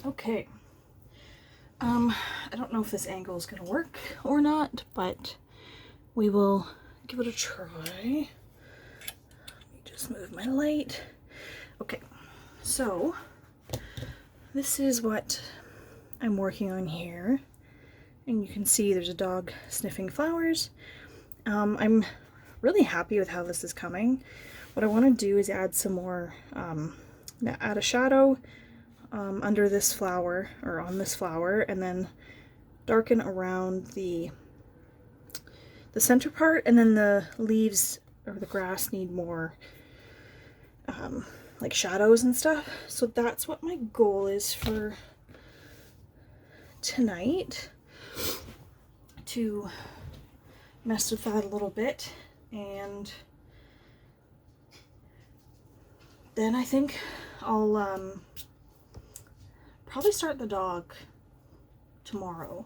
Okay. I don't know if this angle is gonna work or not, but we will give it a try. Let me just move my light. Okay, so this is what I'm working on here. And you can see there's a dog sniffing flowers. I'm really happy with how this is coming. What I want to do is add some more, add a shadow under this flower, or on this flower, and then darken around the center part, and then the leaves or the grass need more like shadows and stuff. So that's what my goal is for tonight, to mess with that a little bit, and then I think I'll probably start the dog tomorrow.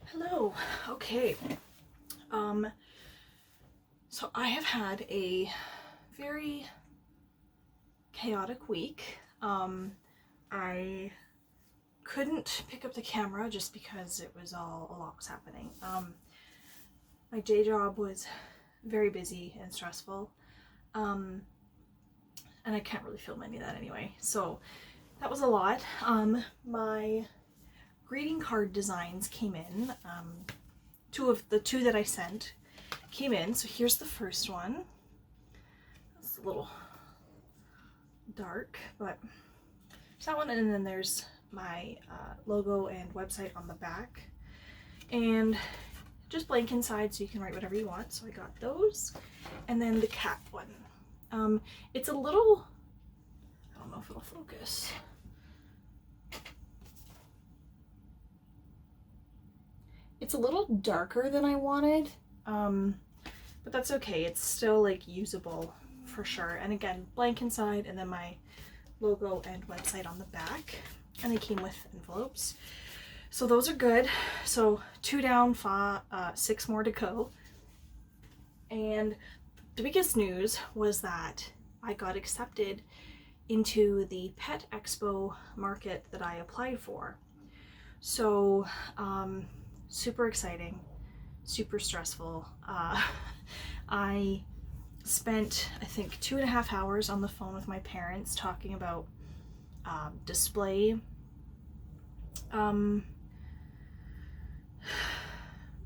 Hello. Okay. So I have had a very chaotic week. I couldn't pick up the camera just because it was a lot was happening. My day job was very busy and stressful, and I can't really film any of that anyway, so that was a lot. My greeting card designs came in. Two of the two that I sent came in, so here's the first one. It's a little dark, but there's that one, and then there's my logo and website on the back, and just blank inside so you can write whatever you want. So I got those, and then the cat one. It's a little, I don't know if it'll focus. It's a little darker than I wanted, but that's okay. It's still like usable for sure. And again, blank inside, and then my logo and website on the back, and they came with envelopes, so those are good. So 2 down, 6 more to go. And the biggest news was that I got accepted into the Pet Expo market that I applied for. So super exciting, super stressful. I spent, I think, 2.5 hours on the phone with my parents talking about display,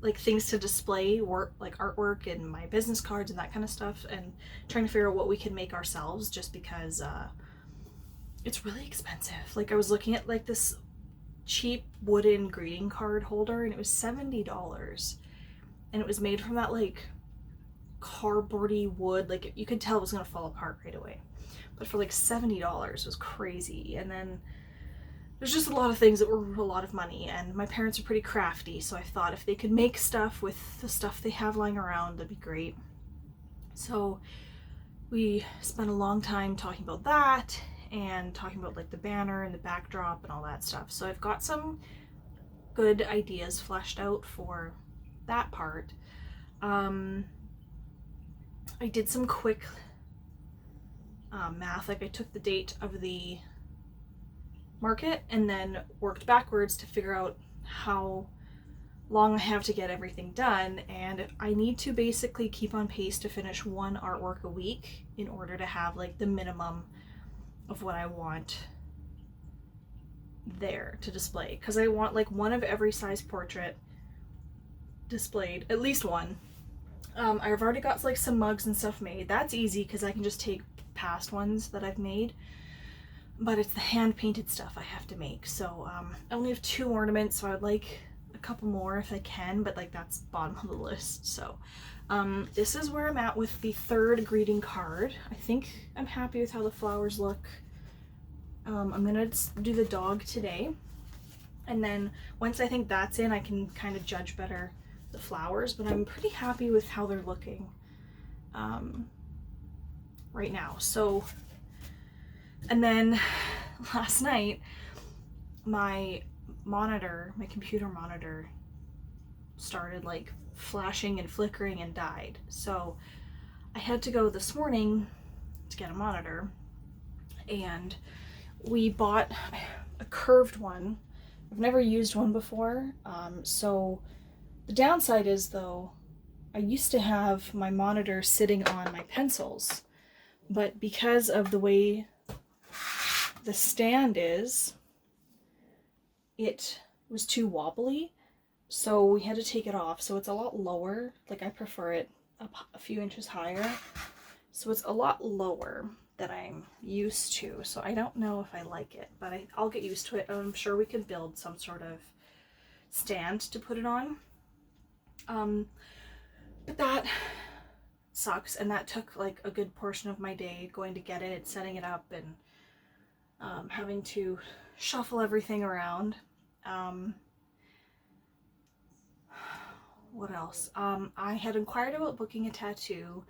like things to display, work, like artwork and my business cards and that kind of stuff, and trying to figure out what we can make ourselves, just because it's really expensive. Like I was looking at like this cheap wooden greeting card holder, and it was $70, and it was made from that like cardboardy wood, like you could tell it was gonna fall apart right away, but for like $70 was crazy. And then there's just a lot of things that were a lot of money, and my parents are pretty crafty, so I thought if they could make stuff with the stuff they have lying around, that'd be great. So we spent a long time talking about that, and talking about like the banner and the backdrop and all that stuff. So I've got some good ideas fleshed out for that part. I did some quick math, like I took the date of the market and then worked backwards to figure out how long I have to get everything done, and I need to basically keep on pace to finish 1 artwork a week in order to have like the minimum of what I want there to display, because I want like 1 of every size portrait displayed, at least 1. I've already got like some mugs and stuff made. That's easy because I can just take past ones that I've made, but it's the hand painted stuff I have to make. So I only have 2 ornaments, so I would like a couple more if I can, but like that's bottom of the list. So this is where I'm at with the 3rd greeting card. I think I'm happy with how the flowers look. I'm gonna do the dog today, and then once I think that's in, I can kind of judge better the flowers, but I'm pretty happy with how they're looking right now. So, and then last night my monitor, my computer monitor, started like flashing and flickering and died. So I had to go this morning to get a monitor, and we bought a curved one. I've never used one before. So the downside is, though, I used to have my monitor sitting on my pencils, but because of the way the stand is, it was too wobbly, so we had to take it off. So it's a lot lower. Like, I prefer it up a few inches higher. So it's a lot lower than I'm used to. So I don't know if I like it, but I'll get used to it. I'm sure we could build some sort of stand to put it on. But that sucks, and that took like a good portion of my day, going to get it, setting it up, and having to shuffle everything around. What else? I had inquired about booking a tattoo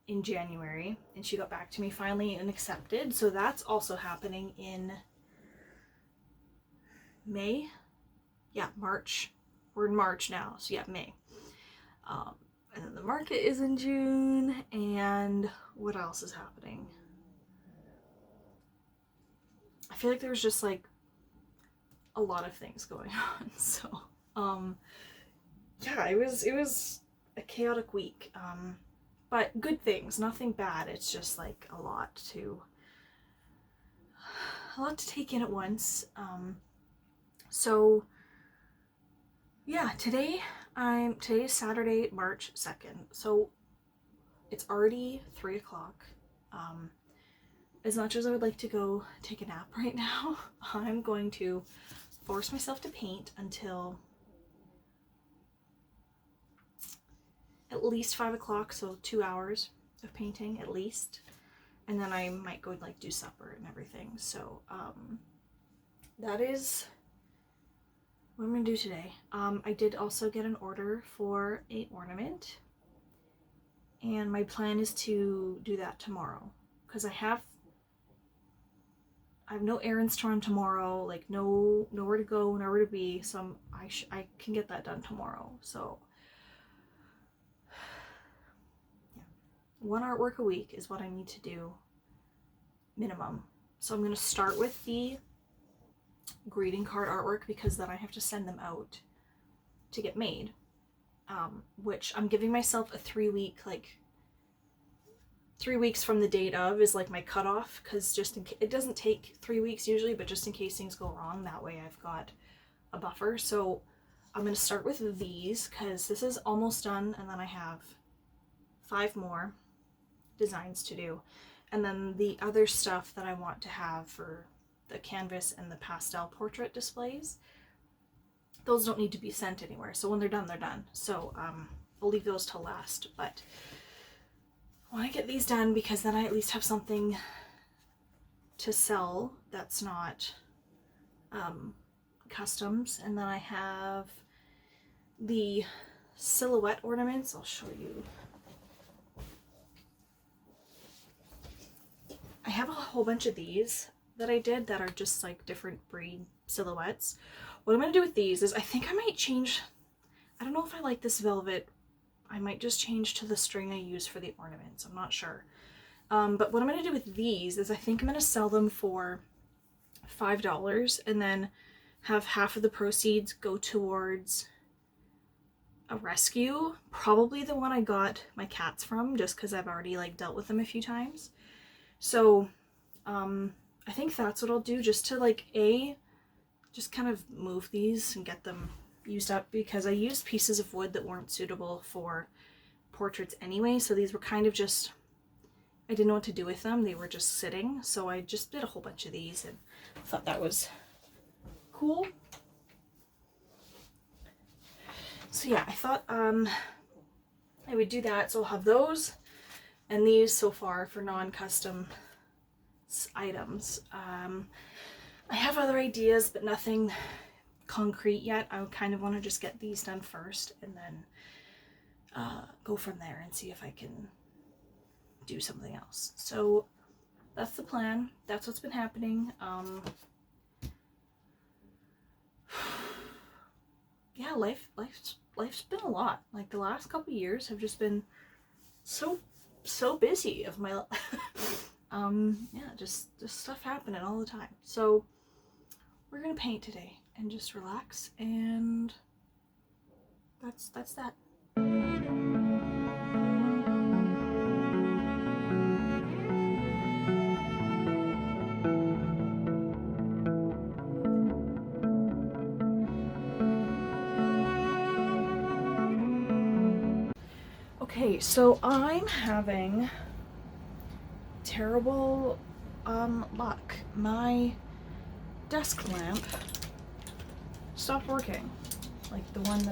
in January, and she got back to me finally and accepted. So that's also happening in May. Yeah, March. We're in March now, so yeah, May. And then the market is in June, and what else is happening? I feel like there's just like a lot of things going on. So, yeah, it was a chaotic week. But good things, nothing bad. It's just like a lot to take in at once. So yeah, today is Saturday, March 2nd. So it's already 3 o'clock. As much as I would like to go take a nap right now, I'm going to force myself to paint until at least 5 o'clock, so 2 hours of painting at least. And then I might go like do supper and everything. So that is what I'm gonna do today. I did also get an order for an ornament, and my plan is to do that tomorrow, because I have no errands to run tomorrow, like nowhere to go, nowhere to be, so I can get that done tomorrow. So yeah, 1 artwork a week is what I need to do minimum. So I'm going to start with the greeting card artwork, because then I have to send them out to get made, which I'm giving myself a 3-week, like 3 weeks from the date of is like my cutoff, because just in case, it doesn't take 3 weeks usually, but just in case things go wrong, that way I've got a buffer. So I'm going to start with these, because this is almost done, and then I have 5 more designs to do, and then the other stuff that I want to have for the canvas and the pastel portrait displays, those don't need to be sent anywhere, so when they're done, they're done. So I'll leave those till last, but I want to get these done, because then I at least have something to sell that's not customs. And then I have the silhouette ornaments. I'll show you. I have a whole bunch of these that I did that are just like different breed silhouettes. What I'm going to do with these is I think I might change. I don't know if I like this velvet. I might just change to the string I use for the ornaments. I'm not sure. But what I'm going to do with these is I think I'm going to sell them for $5, and then have half of the proceeds go towards a rescue. Probably the one I got my cats from, just because I've already like dealt with them a few times. So I think that's what I'll do, just to like just kind of move these and get them used up, because I used pieces of wood that weren't suitable for portraits anyway, so these were kind of just, I didn't know what to do with them. They were just sitting, so I just did a whole bunch of these and thought that was cool. So yeah, I thought I would do that. So I'll have those and these so far for non-custom items. I have other ideas, but nothing concrete yet. I kind of want to just get these done first, and then go from there and see if I can do something else. So that's the plan. That's what's been happening. yeah, life's been a lot. Like the last couple years have just been so busy of my yeah, just stuff happening all the time. So we're gonna paint today and just relax, and that's that. Okay, so I'm having terrible luck. My desk lamp stopped working. Like the one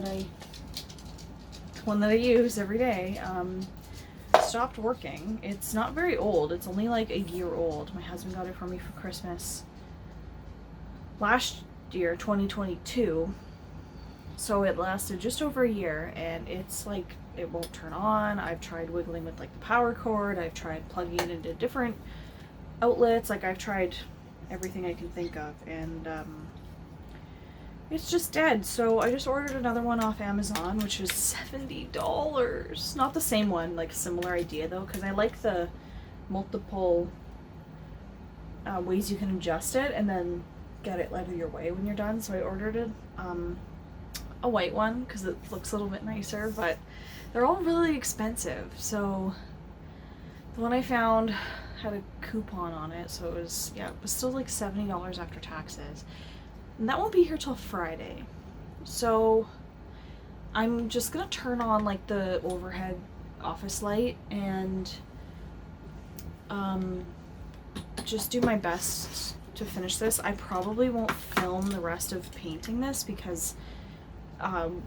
that I use every day, stopped working. It's not very old. It's only like a year old. My husband got it for me for Christmas last year, 2022. So it lasted just over a year, and it's like it won't turn on. I've tried wiggling with like the power cord. I've tried plugging it into different outlets. Like I've tried everything I can think of, and it's just dead. So I just ordered another one off Amazon, which is $70. Not the same one, like similar idea though, because I like the multiple ways you can adjust it and then get it out of your way when you're done. So I ordered it. A white one because it looks a little bit nicer, but they're all really expensive. So the one I found had a coupon on it, so it was still like $70 after taxes, and that won't be here till Friday. So I'm just gonna turn on like the overhead office light and just do my best to finish this. I probably won't film the rest of painting this because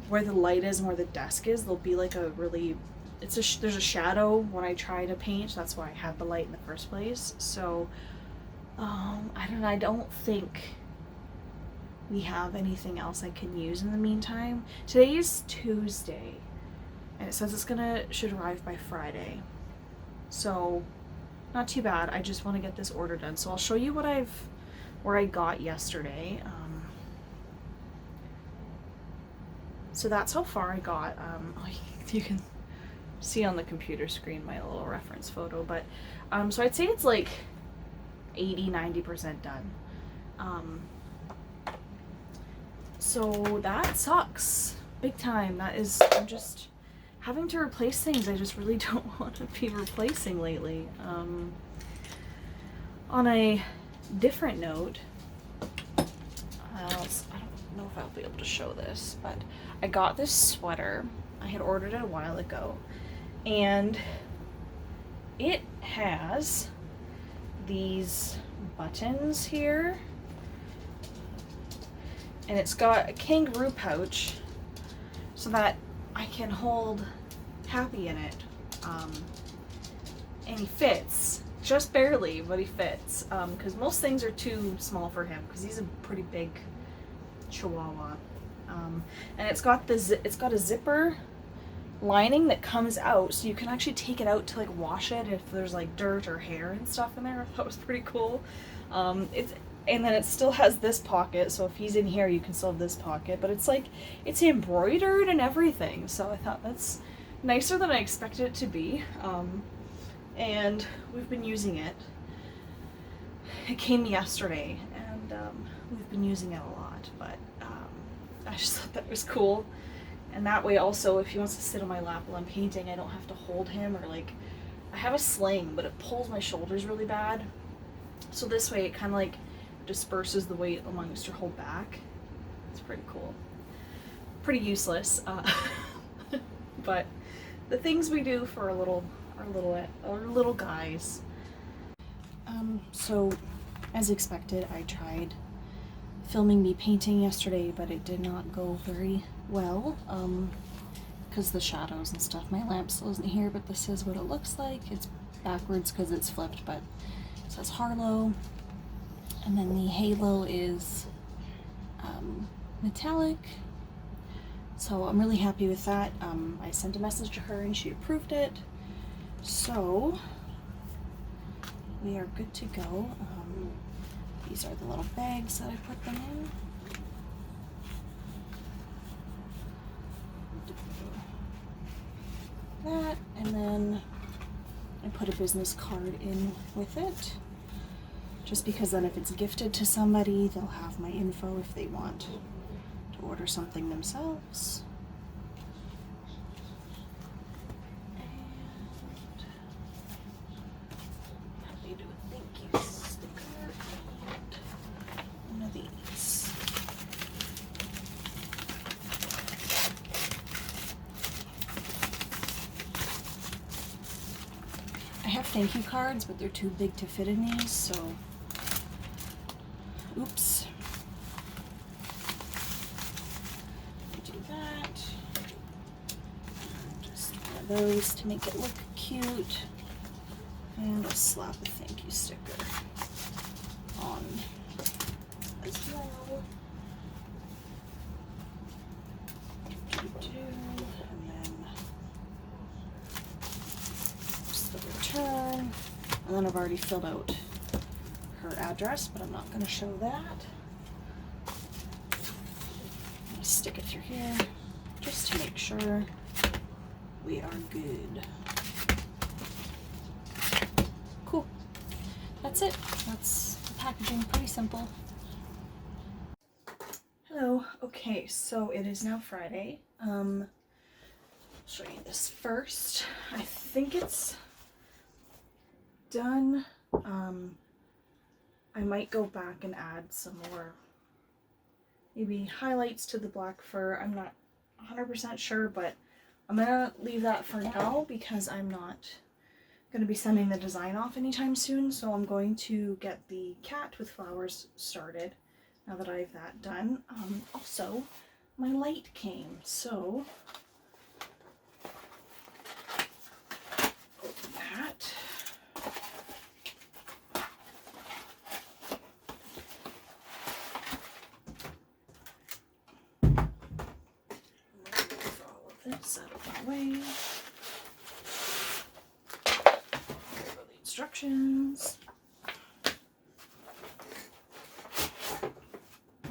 where the light is and where the desk is, there'll be like a really, there's a shadow when I try to paint. That's why I had the light in the first place. So I don't think we have anything else I can use in the meantime. Today is Tuesday, and it says should arrive by Friday. So not too bad. I just want to get this order done. So I'll show you where I got yesterday. So that's how far I got. You can see on the computer screen my little reference photo, but so I'd say it's like 80-90% done. So that sucks big time. I'm just having to replace things I just really don't want to be replacing lately. On a different note, I don't know if I'll be able to show this, but I got this sweater. I had ordered it a while ago, and it has these buttons here, and it's got a kangaroo pouch so that I can hold Happy in it, and he fits just barely, but he fits, because most things are too small for him because he's a pretty big Chihuahua. And it's got a zipper lining that comes out, so you can actually take it out to like wash it if there's like dirt or hair and stuff in there. I thought it was pretty cool. And then it still has this pocket, so if he's in here you can still have this pocket, but it's embroidered and everything, so I thought that's nicer than I expected it to be. And we've been using it. It came yesterday, and we've been using it a lot, but I just thought that was cool. And that way also, if he wants to sit on my lap while I'm painting, I don't have to hold him, or like, I have a sling, but it pulls my shoulders really bad. So this way it kind of like disperses the weight amongst your whole back. It's pretty cool. Pretty useless, but the things we do for our little guys. So as expected, I tried filming me painting yesterday, but it did not go very well, because the shadows and stuff. My lamp still isn't here, but this is what it looks like. It's backwards because it's flipped, but it says Harlow, and then the halo is metallic. So I'm really happy with that. I sent a message to her and she approved it. So we are good to go. These are the little bags that I put them in. business card in with it. Just because then if it's gifted to somebody, they'll have my info if they want to order something themselves. And happy to a thank you sticker and one of these. I have thank you cards, but they're too big to fit in these, so oops. Do that. Just one of those to make it look cute. And a slap a thank you sticker on as well. And then just the return. And then I've already filled out her address, but I'm not going to show that. I'm going to stick it through here just to make sure we are good. Cool. That's it. That's the packaging. Pretty simple. Hello. Okay, so it is now Friday. I'll show you this first. I think it's done. I might go back and add some more maybe highlights to the black fur. I'm not 100% sure, but I'm gonna leave that for now because I'm not gonna be sending the design off anytime soon. So I'm going to get the cat with flowers started now that I have that done. Also, my light came, so open that. This out of my way. Here are the instructions.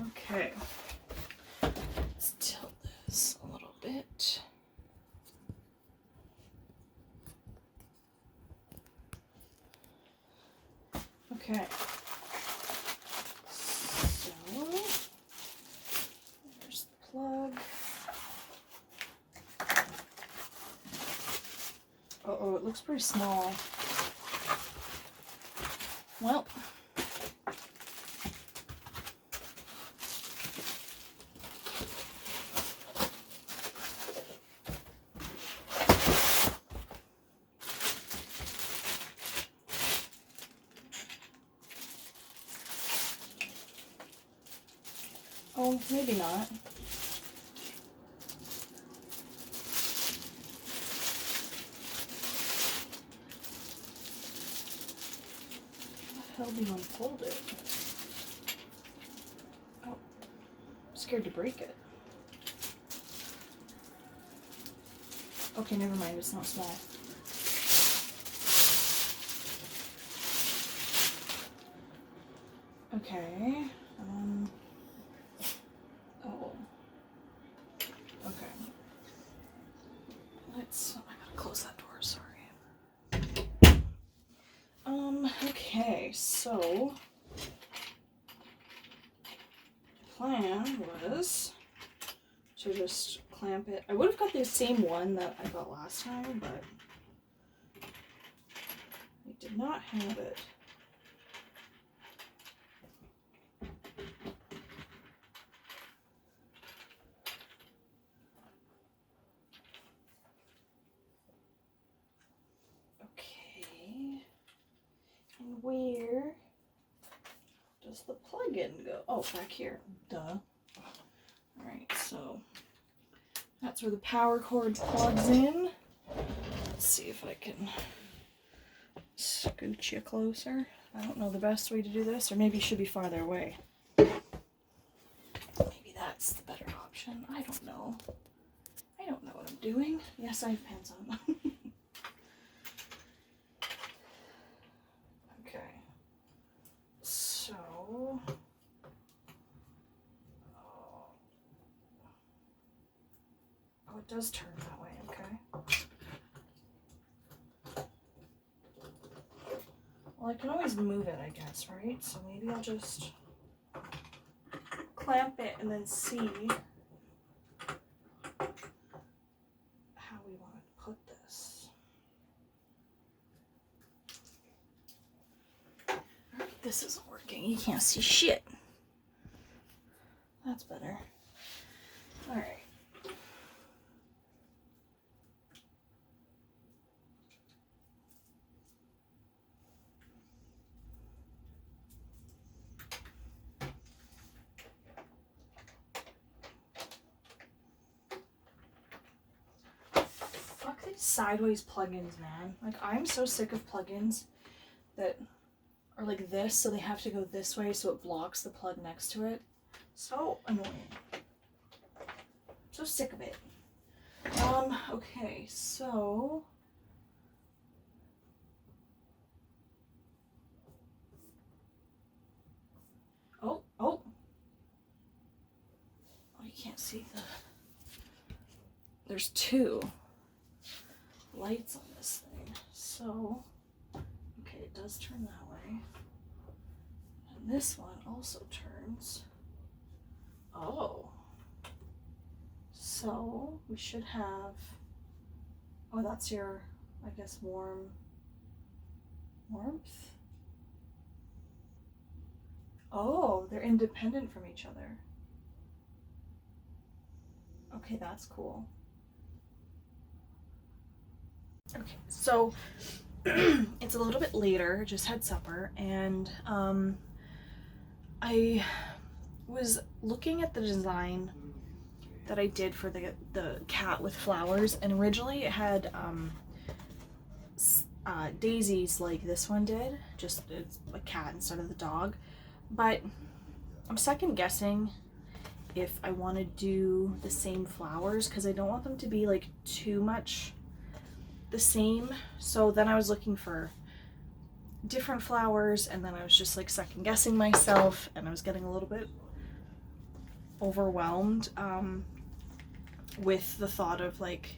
Okay, let's tilt this a little bit. Okay, so there's the plug. Uh-oh, it looks pretty small. Well, oh, maybe not. How do you unfold it? Oh, I'm scared to break it. Okay, never mind, it's not small. Okay, oh, okay. I gotta close that door, sorry. Okay, so the plan was to just clamp it. I would have got the same one that I got last time, but I did not have it. Okay, and where does the plug-in go? Oh, back here, duh. Alright, so that's where the power cord plugs in. Let's see if I can scooch you closer. I don't know the best way to do this, or maybe you should be farther away. Maybe that's the better option. I don't know. I don't know what I'm doing. Yes, I have pants on. Okay. So... Oh, it does turn that way, okay. Well, I can always move it, I guess, right? So maybe I'll just clamp it and then see how we want to put this. Alright, this isn't working. You can't see shit. That's better. Alright. Fuck these sideways plugins, man. Like, I'm so sick of plugins that are like this, so they have to go this way so it blocks the plug next to it. So annoying. So sick of it. Okay, so oh, you can't see the, there's two lights on this thing. So, okay, it does turn that way. And this one also turns. Oh. So, we should have, oh, that's your, I guess, warmth? Oh, they're independent from each other. Okay, that's cool. Okay, so it's a little bit later, just had supper, and I was looking at the design that I did for the cat with flowers, and originally it had daisies like this one did, just it's a cat instead of the dog, but I'm second guessing if I want to do the same flowers because I don't want them to be like too much the same. So then I was looking for different flowers, and then I was just like second guessing myself, and I was getting a little bit overwhelmed with the thought of like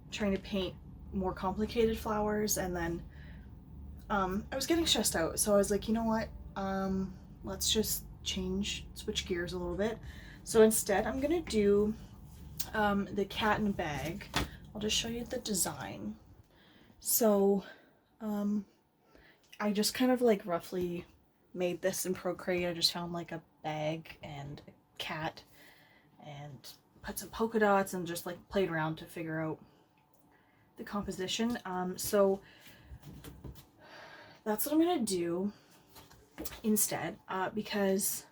trying to paint more complicated flowers, and then I was getting stressed out, so I was like, you know what, let's just switch gears a little bit. So instead I'm gonna do the cat in a bag. I'll just show you the design. So I just kind of like roughly made this in Procreate. I just found like a bag and a cat and put some polka dots and just like played around to figure out the composition. So that's what I'm gonna do instead, because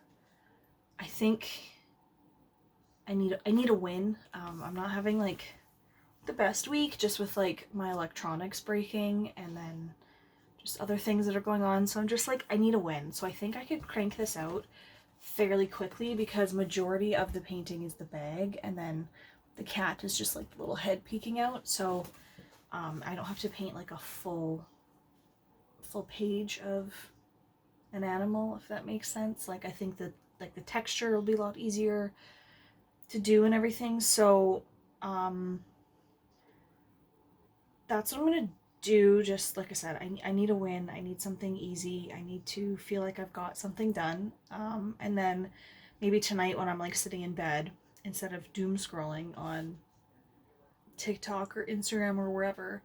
I think I need a win. I'm not having like the best week, just with like my electronics breaking and then just other things that are going on. So I'm just like, I need a win. So I think I could crank this out fairly quickly because majority of the painting is the bag, and then the cat is just like the little head peeking out. So I don't have to paint like a full page of an animal, if that makes sense. Like, I think that like the texture will be a lot easier to do and everything. So that's what I'm gonna do. Just like I said, I need a win. I need something easy. I need to feel like I've got something done. And then maybe tonight when I'm like sitting in bed, instead of doom scrolling on TikTok or Instagram or wherever,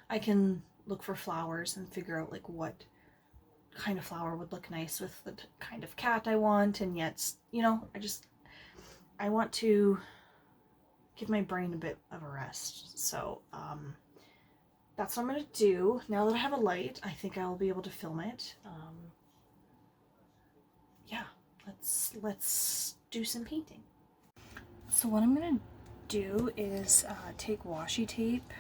I can look for flowers and figure out like what kind of flower would look nice with the kind of cat I want, and yet, you know, I want to give my brain a bit of a rest. So that's what I'm gonna do. Now that I have a light, I think I'll be able to film it. Yeah, let's do some painting. So what I'm gonna do is take washi tape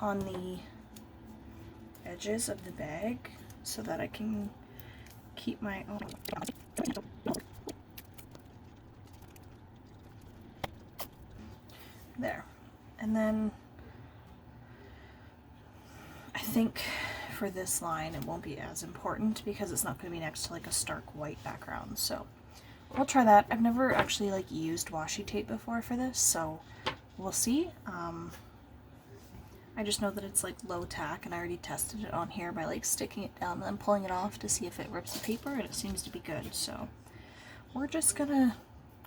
on the edges of the bag so that I can keep my there. And then I think for this line it won't be as important because it's not going to be next to like a stark white background. So I'll try that. I've never actually like used washi tape before for this, so we'll see. I just know that it's like low tack, and I already tested it on here by like sticking it down and then pulling it off to see if it rips the paper, and it seems to be good. So we're just gonna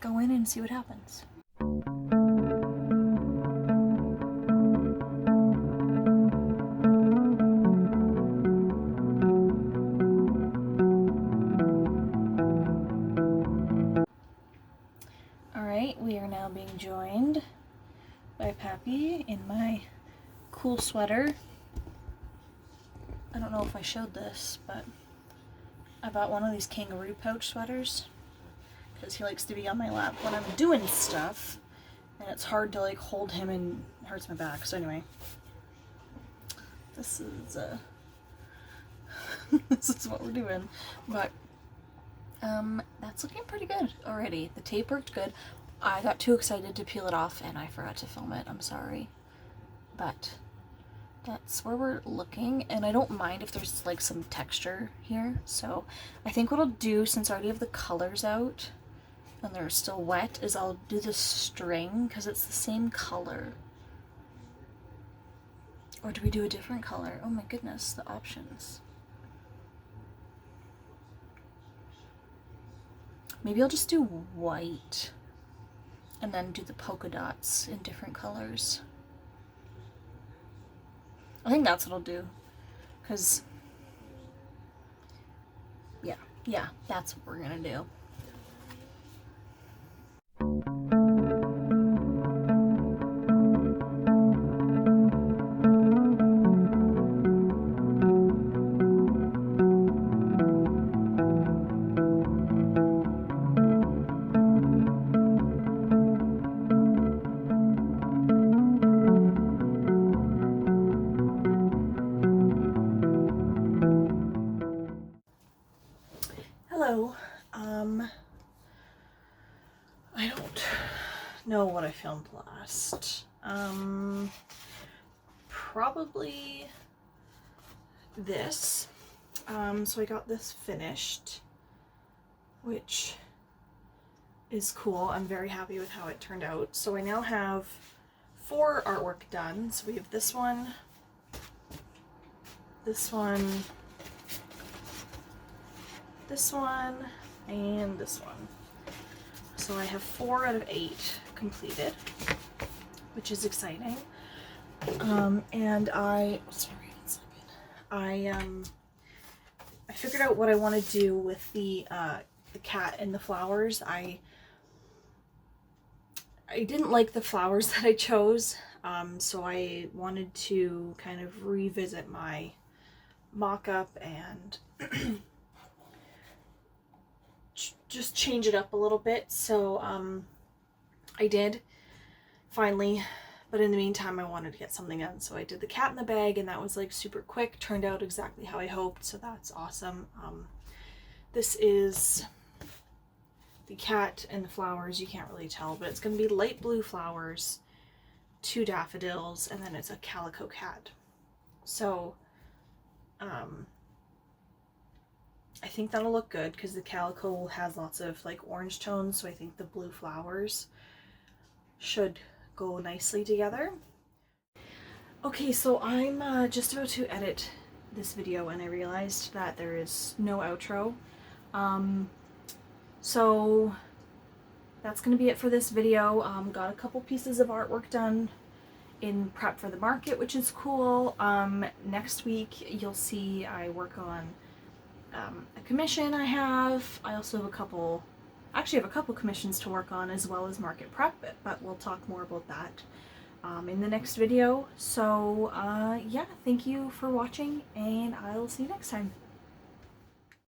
go in and see what happens. Alright, we are now being joined by Pappy in my cool sweater. I don't know if I showed this, but I bought one of these kangaroo pouch sweaters because he likes to be on my lap when I'm doing stuff, and it's hard to like hold him and it hurts my back. So anyway, this is this is what we're doing. But that's looking pretty good already. The tape worked good. I got too excited to peel it off and I forgot to film it. I'm sorry. But that's where we're looking, and I don't mind if there's like some texture here. So I think what I'll do, since I already have the colors out and they're still wet, is I'll do the string because it's the same color. Or do we do a different color? Oh my goodness, the options. Maybe I'll just do white and then do the polka dots in different colors. I think that's what I'll do, because yeah, that's what we're gonna do. Hello. I don't know what I filmed last. Probably this. So I got this finished, which is cool. I'm very happy with how it turned out. So I now have 4 artwork done. So we have this one, this one, this one, and this one. So I have 4 out of 8 completed, which is exciting. And I figured out what I want to do with the cat and the flowers. I didn't like the flowers that I chose, so I wanted to kind of revisit my mock-up and just change it up a little bit. So I did finally, but in the meantime I wanted to get something done, so I did the cat in the bag, and that was like super quick, turned out exactly how I hoped, so that's awesome. This is the cat and the flowers. You can't really tell, but it's going to be light blue flowers, 2 daffodils, and then it's a calico cat. So I think that'll look good because the calico has lots of like orange tones, so I think the blue flowers should go nicely together. Okay, so I'm just about to edit this video and I realized that there is no outro. So that's gonna be it for this video. Got a couple pieces of artwork done in prep for the market, which is cool. Next week you'll see I work on a commission I have. I also have a couple commissions to work on, as well as market prep, but we'll talk more about that in the next video. So yeah, thank you for watching, and I'll see you next time.